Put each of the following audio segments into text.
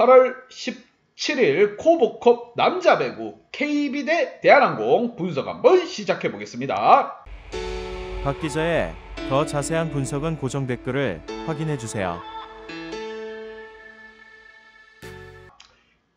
8월 17일 코보컵 남자 배구 KB 대 대한항공 분석 한번 시작해 보겠습니다. 박 기자의 더 자세한 분석은 고정 댓글을 확인해 주세요.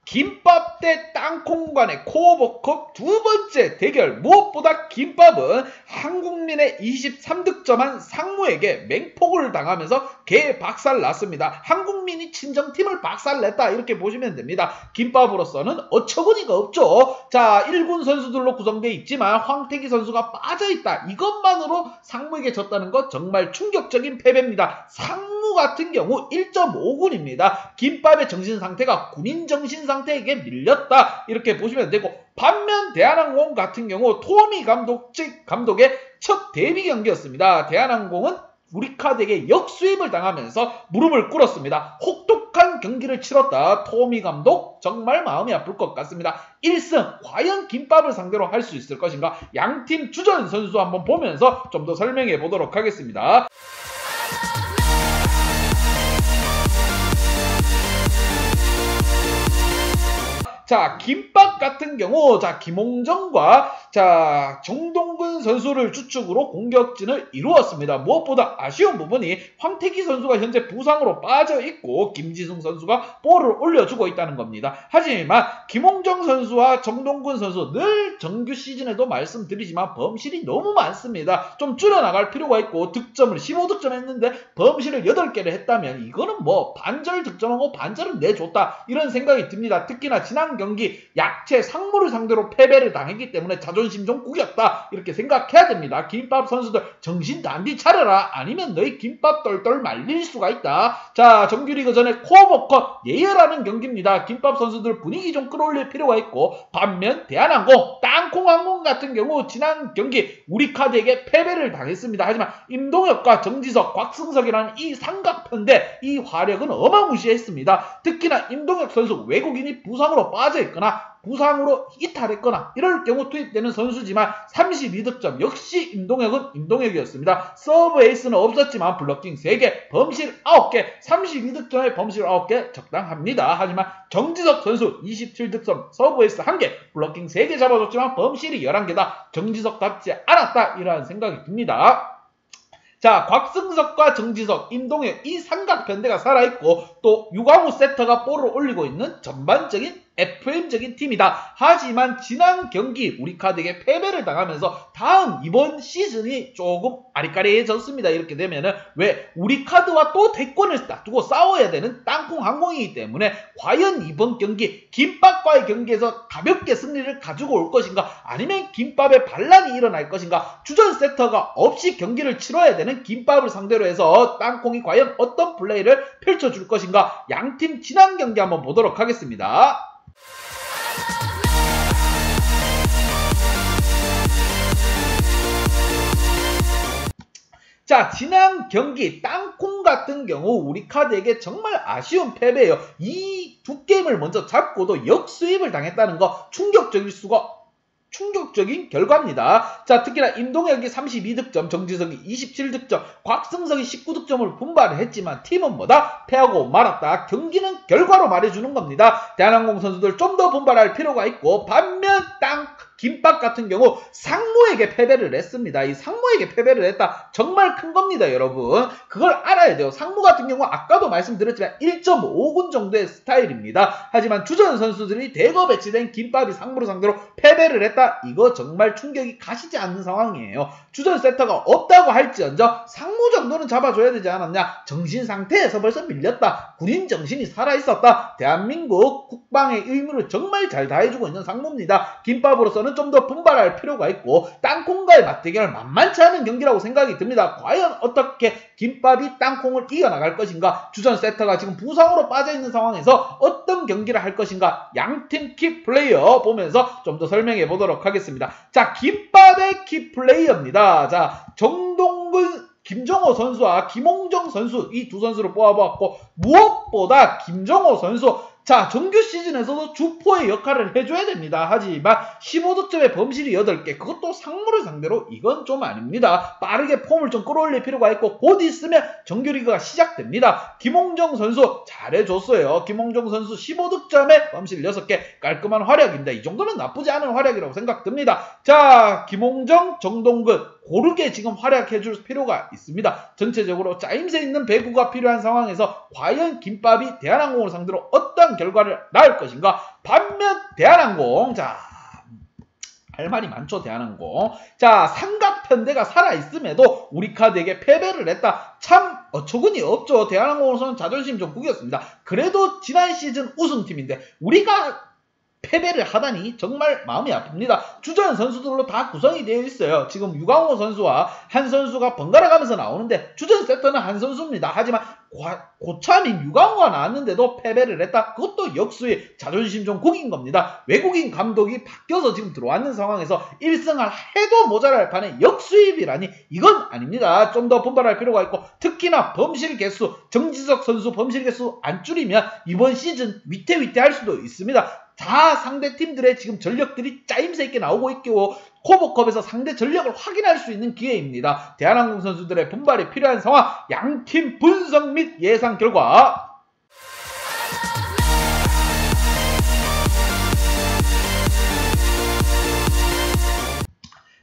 김밥 대 땅콩 간의 코보컵 두 번째 대결. 무엇보다 김밥은 한국민의 23득점한 상무에게 맹폭을 당하면서 개박살 났습니다. 한국민이 친정팀을 박살냈다 이렇게 보시면 됩니다. 김밥으로서는 어처구니가 없죠. 자, 1군 선수들로 구성되어 있지만 황태기 선수가 빠져있다. 이것만으로 상무에게 졌다는 것 정말 충격적인 패배입니다. 상무 같은 경우 1.5군입니다. 김밥의 정신상태가 군인 정신상태에게 밀렸다 이렇게 보시면 되고, 반면 대한항공 같은 경우 토미 감독의 첫 데뷔 경기였습니다. 대한항공은 우리카드에게 역수입을 당하면서 무릎을 꿇었습니다. 혹독한 경기를 치렀다. 토미 감독 정말 마음이 아플 것 같습니다. 1승 과연 김밥을 상대로 할 수 있을 것인가? 양팀 주전 선수 한번 보면서 좀 더 설명해 보도록 하겠습니다. 자, 김밥 같은 경우, 자, 김홍정과 정동근 선수를 주축으로 공격진을 이루었습니다. 무엇보다 아쉬운 부분이 황태기 선수가 현재 부상으로 빠져있고 김지승 선수가 볼을 올려주고 있다는 겁니다. 하지만 김홍정 선수와 정동근 선수 늘 정규 시즌에도 말씀드리지만 범실이 너무 많습니다. 좀 줄여나갈 필요가 있고, 득점을 15득점 했는데 범실을 8개를 했다면 이거는 뭐 반절 득점하고 반절은 내줬다 이런 생각이 듭니다. 특히나 지난 경기 약체 상무를 상대로 패배를 당했기 때문에 자존심 좀 구겼다 이렇게 생각해야 됩니다. 김밥 선수들 정신 단디 차려라. 아니면 너희 김밥 똘똘 말릴 수가 있다. 자, 정규리그 전에 코보컵 예열하는 경기입니다. 김밥 선수들 분위기 좀 끌어올릴 필요가 있고, 반면 대한항공, 땅콩항공 같은 경우 지난 경기 우리카드에게 패배를 당했습니다. 하지만 임동혁과 정지석, 곽승석이라는 이 삼각편대 이 화력은 어마무시했습니다. 특히나 임동혁 선수 외국인이 부상으로 빠져있거나 부상으로 이탈했거나 이럴 경우 투입되는 선수지만 32득점 역시 임동혁은 임동혁이었습니다. 서브 에이스는 없었지만 블로킹 3개, 범실 9개, 32득점에 범실 9개 적당합니다. 하지만 정지석 선수 27득점, 서브 에이스 1개, 블로킹 3개 잡아줬지만 범실이 11개다. 정지석답지 않았다 이러한 생각이 듭니다. 자, 곽승석과 정지석, 임동혁 이 삼각편대가 살아있고, 또 유광우 세터가 볼을 올리고 있는 전반적인 FM적인 팀이다. 하지만 지난 경기 우리카드에게 패배를 당하면서 이번 시즌이 조금 아리까리해졌습니다. 이렇게 되면은 왜 우리카드와 또 대권을 두고 싸워야 되는 땅콩항공이기 때문에 과연 이번 경기 김밥과의 경기에서 가볍게 승리를 가지고 올 것인가, 아니면 김밥에 반란이 일어날 것인가, 주전 세터가 없이 경기를 치러야 되는 김밥을 상대로 해서 땅콩이 과연 어떤 플레이를 펼쳐줄 것인가, 양팀 지난 경기 한번 보도록 하겠습니다. 자, 지난 경기 땅콩 같은 경우 우리카드에게 정말 아쉬운 패배예요. 이 두 게임을 먼저 잡고도 역수입을 당했다는 거 충격적인 결과입니다. 자, 특히나 임동혁이 32득점, 정지석이 27득점, 곽승석이 19득점을 분발을 했지만 팀은 뭐다? 패하고 말았다. 경기는 결과로 말해주는 겁니다. 대한항공 선수들 좀 더 분발할 필요가 있고, 반면 김밥 같은 경우 상무에게 패배를 했습니다. 이 상무에게 패배를 했다. 정말 큰 겁니다, 여러분. 그걸 알아야 돼요. 상무 같은 경우 아까도 말씀드렸지만 1.5군 정도의 스타일입니다. 하지만 주전 선수들이 대거 배치된 김밥이 상무를 상대로 패배를 했다. 이거 정말 충격이 가시지 않는 상황이에요. 주전 세터가 없다고 할지언정 상무 정도는 잡아줘야 되지 않았냐. 정신 상태에서 벌써 밀렸다. 군인 정신이 살아있었다. 대한민국 국방의 의무를 정말 잘 다해주고 있는 상무입니다. 김밥으로서는 좀 더 분발할 필요가 있고, 땅콩과의 맞대결 만만치 않은 경기라고 생각이 듭니다. 과연 어떻게 김밥이 땅콩을 이겨나갈 것인가, 주전 세터가 지금 부상으로 빠져있는 상황에서 어떤 경기를 할 것인가, 양팀 키플레이어 보면서 좀 더 설명해 보도록 하겠습니다. 자, 김밥의 키플레이어입니다. 자, 정동근, 김정호 선수와 김홍정 선수 이 두 선수를 뽑아보았고, 무엇보다 김정호 선수 자, 정규 시즌에서도 주포의 역할을 해줘야 됩니다. 하지만 15득점에 범실이 8개, 그것도 상무를 상대로 이건 좀 아닙니다. 빠르게 폼을 좀 끌어올릴 필요가 있고 곧 있으면 정규리그가 시작됩니다. 김홍정 선수 잘해줬어요. 김홍정 선수 15득점에 범실 6개, 깔끔한 활약입니다. 이 정도면 나쁘지 않은 활약이라고 생각됩니다. 자, 김홍정, 정동근 고르게 지금 활약해줄 필요가 있습니다. 전체적으로 짜임새 있는 배구가 필요한 상황에서 과연 김밥이 대한항공을 상대로 어떤 결과를 낳을 것인가. 반면 대한항공, 자, 할 말이 많죠. 대한항공. 자, 삼각편대가 살아있음에도 우리카드에게 패배를 했다. 참 어처구니 없죠. 대한항공으로서는 자존심 좀 구겼습니다. 그래도 지난 시즌 우승팀인데 우리가 패배를 하다니 정말 마음이 아픕니다. 주전 선수들로 다 구성이 되어 있어요. 지금 유강호 선수와 한 선수가 번갈아 가면서 나오는데 주전 세터는 한 선수입니다. 하지만 고참인 유강호가 나왔는데도 패배를 했다. 그것도 역수의 자존심 좀 구긴 겁니다. 외국인 감독이 바뀌어서 지금 들어왔는 상황에서 1승을 해도 모자랄 판에 역수입이라니 이건 아닙니다. 좀 더 분발할 필요가 있고 특히나 범실 개수, 정지석 선수 범실 개수 안 줄이면 이번 시즌 위태위태할 수도 있습니다. 다 상대 팀들의 지금 전력들이 짜임새 있게 나오고 있고 코보컵에서 상대 전력을 확인할 수 있는 기회입니다. 대한항공 선수들의 분발이 필요한 상황, 양팀 분석 및 예상 결과.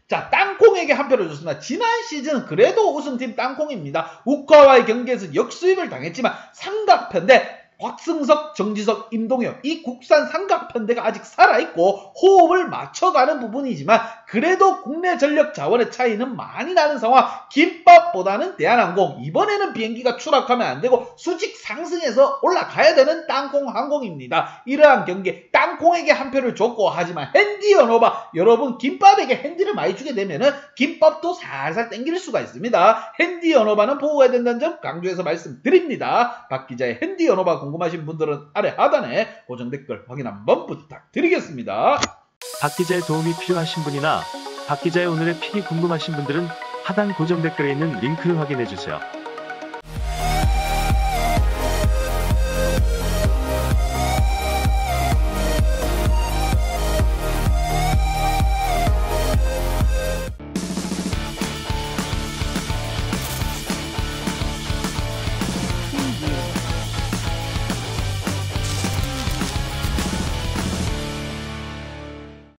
자, 땅콩에게 한 표를 줬습니다. 지난 시즌 그래도 우승팀 땅콩입니다. 우카와의 경기에서 역수입을 당했지만 삼각편대 곽승석, 정지석, 임동혁 이 국산 삼각편대가 아직 살아있고 호흡을 맞춰가는 부분이지만 그래도 국내 전력 자원의 차이는 많이 나는 상황. 김밥보다는 대한항공, 이번에는 비행기가 추락하면 안되고 수직 상승해서 올라가야 되는 땅콩항공입니다. 이러한 경기 땅콩에게 한 표를 줬고, 하지만 핸디 연어바, 여러분 김밥에게 핸디를 많이 주게 되면은 김밥도 살살 땡길 수가 있습니다. 핸디 연어바는 보호해야 된다는 점 강조해서 말씀드립니다. 박 기자의 핸디 연어바 궁금하신 분들은 아래 하단에 고정 댓글 확인 한번 부탁드리겠습니다. 박 기자의 도움이 필요하신 분이나 박 기자의 오늘의 픽이 궁금하신 분들은 하단 고정 댓글에 있는 링크를 확인해 주세요.